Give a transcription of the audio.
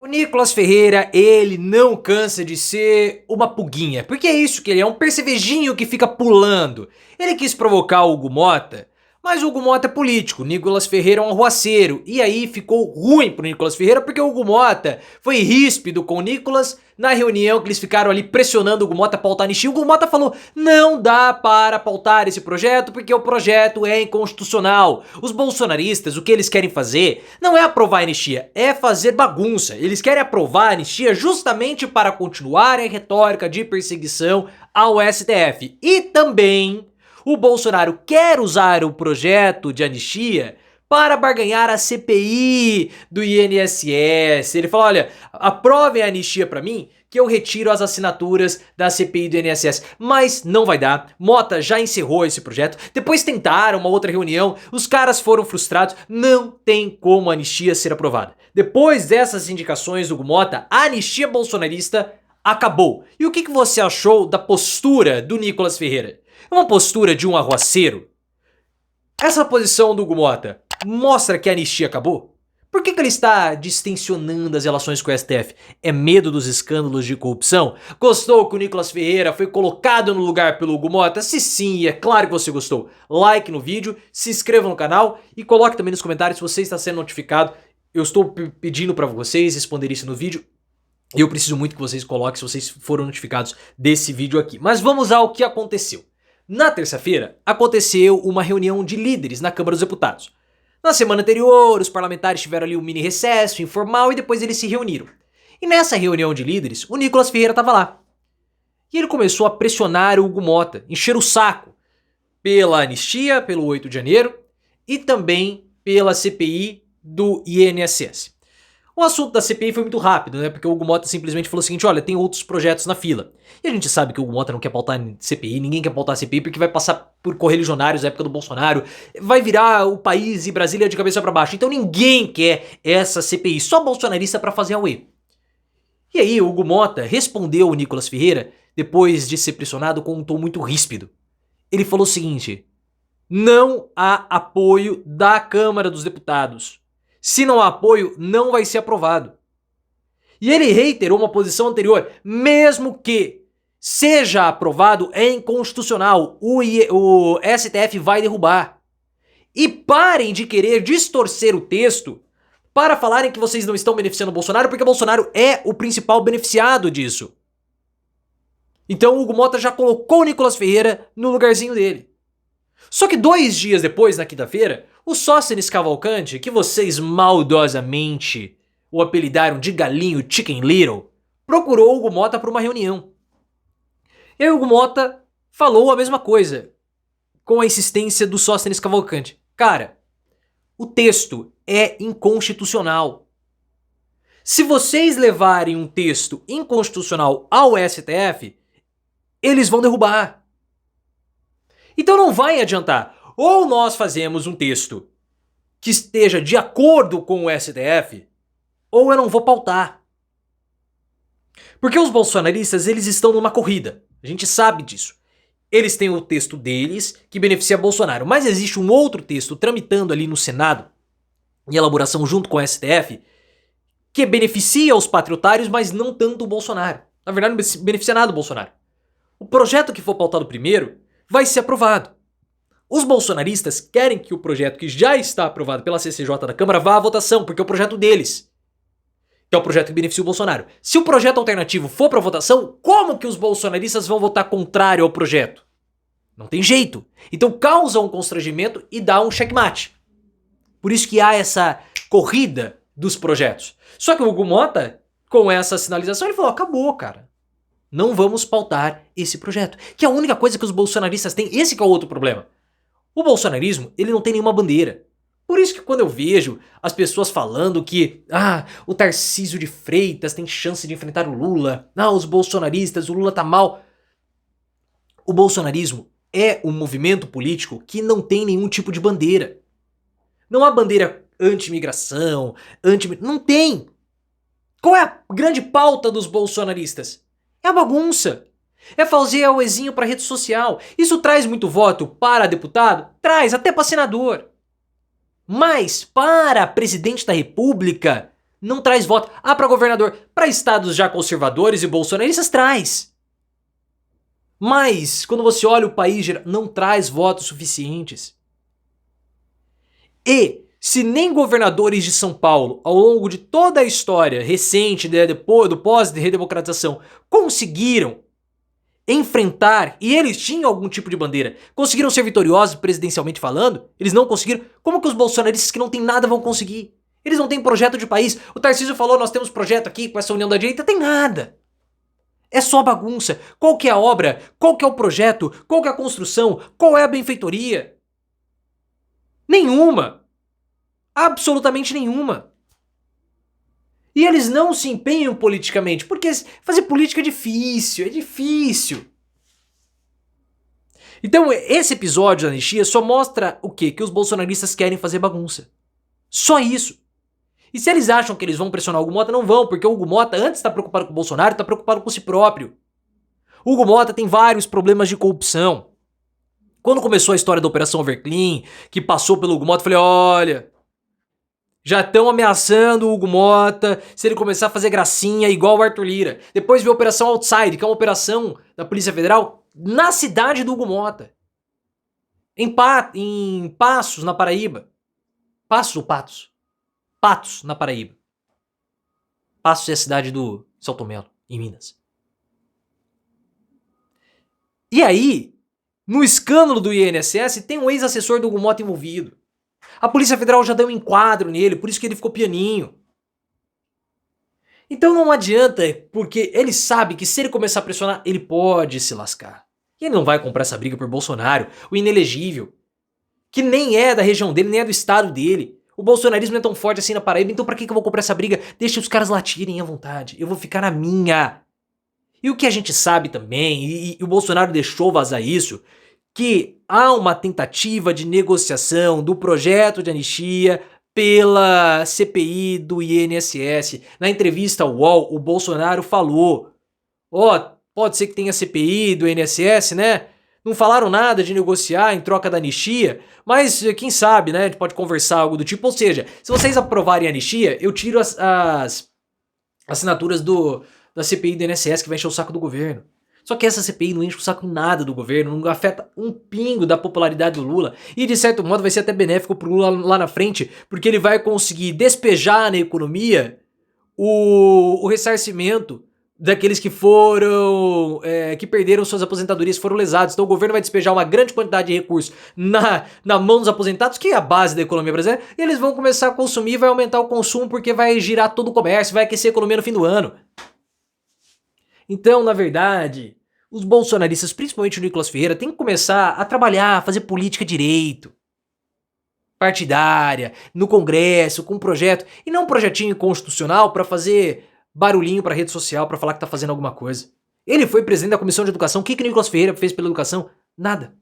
O Nicolas Ferreira, ele não cansa de ser uma pulguinha, porque é isso que ele é, um percevejinho que fica pulando. Ele quis provocar o Hugo Motta, mas o Hugo Motta é político, o Nicolas Ferreira é um arruaceiro, e aí ficou ruim pro Nicolas Ferreira porque o Hugo Motta foi ríspido com o Nicolas na reunião que eles ficaram ali pressionando o Hugo Motta a pautar anistia. O Hugo Motta falou, não dá para pautar esse projeto porque o projeto é inconstitucional. Os bolsonaristas, o que eles querem fazer não é aprovar a anistia, é fazer bagunça. Eles querem aprovar a anistia justamente para continuar a retórica de perseguição ao STF. E também o Bolsonaro quer usar o projeto de anistia para barganhar a CPI do INSS. Ele fala, olha, aprovem a anistia pra mim que eu retiro as assinaturas da CPI do INSS. Mas não vai dar, Motta já encerrou esse projeto, depois tentaram uma outra reunião, os caras foram frustrados, não tem como a anistia ser aprovada. Depois dessas indicações do Hugo Motta, a anistia bolsonarista acabou. E o que você achou da postura do Nicolas Ferreira? É uma postura de um arruaceiro? Essa posição do Hugo Motta mostra que a anistia acabou? Por que ele está distensionando as relações com o STF? É medo dos escândalos de corrupção? Gostou que o Nicolas Ferreira foi colocado no lugar pelo Hugo Motta? Se sim, é claro que você gostou. Like no vídeo, se inscreva no canal e coloque também nos comentários se você está sendo notificado. Eu estou pedindo para vocês responder isso no vídeo. E eu preciso muito que vocês coloquem se vocês foram notificados desse vídeo aqui. Mas vamos ao que aconteceu. Na terça-feira, aconteceu uma reunião de líderes na Câmara dos Deputados. Na semana anterior, os parlamentares tiveram ali um mini recesso informal e depois eles se reuniram. E nessa reunião de líderes, o Nicolas Ferreira estava lá. E ele começou a pressionar o Hugo Motta, encher o saco pela anistia, pelo 8 de janeiro e também pela CPI do INSS. O assunto da CPI foi muito rápido, né? Porque o Hugo Motta simplesmente falou o seguinte, olha, tem outros projetos na fila. E a gente sabe que o Hugo Motta não quer pautar CPI, ninguém quer pautar CPI porque vai passar por correligionários na época do Bolsonaro, vai virar o país e Brasília de cabeça pra baixo. Então ninguém quer essa CPI, só bolsonarista pra fazer a UE. E aí o Hugo Motta respondeu o Nicolas Ferreira, depois de ser pressionado, com um tom muito ríspido. Ele falou o seguinte, não há apoio da Câmara dos Deputados. Se não há apoio, não vai ser aprovado. E ele reiterou uma posição anterior, mesmo que seja aprovado, é inconstitucional, o STF vai derrubar. E parem de querer distorcer o texto para falarem que vocês não estão beneficiando o Bolsonaro, porque o Bolsonaro é o principal beneficiado disso. Então o Hugo Motta já colocou o Nicolas Ferreira no lugarzinho dele. Só que 2 dias depois, na quinta-feira, o Sóstenes Cavalcante, que vocês maldosamente o apelidaram de galinho Chicken Little, procurou o Hugo Motta para uma reunião. E o Hugo Motta falou a mesma coisa, com a insistência do Sóstenes Cavalcante. Cara, o texto é inconstitucional. Se vocês levarem um texto inconstitucional ao STF, eles vão derrubar. Então não vai adiantar. Ou nós fazemos um texto que esteja de acordo com o STF, ou eu não vou pautar. Porque os bolsonaristas, eles estão numa corrida. A gente sabe disso. Eles têm o texto deles que beneficia Bolsonaro, mas existe um outro texto tramitando ali no Senado, em elaboração junto com o STF, que beneficia os patriotários, mas não tanto o Bolsonaro. Na verdade, não beneficia nada o Bolsonaro. O projeto que for pautado primeiro vai ser aprovado. Os bolsonaristas querem que o projeto que já está aprovado pela CCJ da Câmara vá à votação, porque é o projeto deles. Que é o projeto que beneficia o Bolsonaro. Se o projeto alternativo for para votação, como que os bolsonaristas vão votar contrário ao projeto? Não tem jeito. Então causa um constrangimento e dá um checkmate. Por isso que há essa corrida dos projetos. Só que o Hugo Motta, com essa sinalização, ele falou, acabou, cara. Não vamos pautar esse projeto. Que é a única coisa que os bolsonaristas têm. Esse que é o outro problema. O bolsonarismo, ele não tem nenhuma bandeira. Por isso que quando eu vejo as pessoas falando que o Tarcísio de Freitas tem chance de enfrentar o Lula, os bolsonaristas, o Lula tá mal. O bolsonarismo é um movimento político que não tem nenhum tipo de bandeira. Não há bandeira anti-imigração, não tem. Qual é a grande pauta dos bolsonaristas? É a bagunça. É fazer auezinho para rede social. Isso traz muito voto para deputado? Traz, até para senador. Mas para presidente da república, Não traz voto. Ah, para governador, para estados já conservadores e bolsonaristas traz. Mas, quando você olha o país, não traz votos suficientes. E, se nem governadores de São Paulo, ao longo de toda a história recente, depois do pós-redemocratização, conseguiram enfrentar, e eles tinham algum tipo de bandeira, conseguiram ser vitoriosos presidencialmente falando, eles não conseguiram, como que os bolsonaristas que não tem nada vão conseguir? Eles não têm projeto de país. O Tarcísio falou, nós temos projeto aqui com essa união da direita, tem nada. É só bagunça. Qual que é a obra? Qual que é o projeto? Qual que é a construção? Qual é a benfeitoria? Nenhuma. Absolutamente nenhuma. E eles não se empenham politicamente, porque fazer política é difícil, Então esse episódio da anistia só mostra o quê? Que os bolsonaristas querem fazer bagunça. Só isso. E se eles acham que eles vão pressionar o Hugo Mota, não vão, porque o Hugo Mota, antes de estar preocupado com o Bolsonaro, está preocupado com si próprio. O Hugo Mota tem vários problemas de corrupção. Quando começou a história da Operação Everclean, que passou pelo Hugo Mota, eu falei, olha, já estão ameaçando o Hugo Mota se ele começar a fazer gracinha igual o Arthur Lira. Depois veio a Operação Outside, que é uma operação da Polícia Federal na cidade do Hugo Mota. Em Passos, na Paraíba. Passos ou Patos? Patos, na Paraíba. Passos é a cidade do Celto Melo, em Minas. E aí, no escândalo do INSS, tem um ex-assessor do Hugo Mota envolvido. A Polícia Federal já deu um enquadro nele, por isso que ele ficou pianinho. Então não adianta, porque ele sabe que se ele começar a pressionar, ele pode se lascar. E ele não vai comprar essa briga por Bolsonaro, o inelegível, que nem é da região dele, nem é do estado dele. O bolsonarismo não é tão forte assim na Paraíba, então pra que eu vou comprar essa briga? Deixa os caras latirem à vontade, eu vou ficar na minha. E o que a gente sabe também, e o Bolsonaro deixou vazar isso, que há uma tentativa de negociação do projeto de anistia pela CPI do INSS. Na entrevista ao UOL, o Bolsonaro falou, pode ser que tenha CPI do INSS, né? Não falaram nada de negociar em troca da anistia, mas quem sabe, né? A gente pode conversar algo do tipo. Ou seja, se vocês aprovarem a anistia, eu tiro as assinaturas da CPI do INSS que vai encher o saco do governo. Só que essa CPI não enche o saco nada do governo, não afeta um pingo da popularidade do Lula. E de certo modo vai ser até benéfico pro Lula lá na frente, porque ele vai conseguir despejar na economia o ressarcimento daqueles que que perderam suas aposentadorias, foram lesados. Então o governo vai despejar uma grande quantidade de recursos na mão dos aposentados, que é a base da economia brasileira, e eles vão começar a consumir, vai aumentar o consumo, porque vai girar todo o comércio, vai aquecer a economia no fim do ano. Então, na verdade, os bolsonaristas, principalmente o Nicolas Ferreira, tem que começar a trabalhar, a fazer política direito, partidária, no Congresso, com um projeto, e não um projetinho constitucional para fazer barulhinho pra rede social, pra falar que tá fazendo alguma coisa. Ele foi presidente da Comissão de Educação, o que o Nicolas Ferreira fez pela educação? Nada.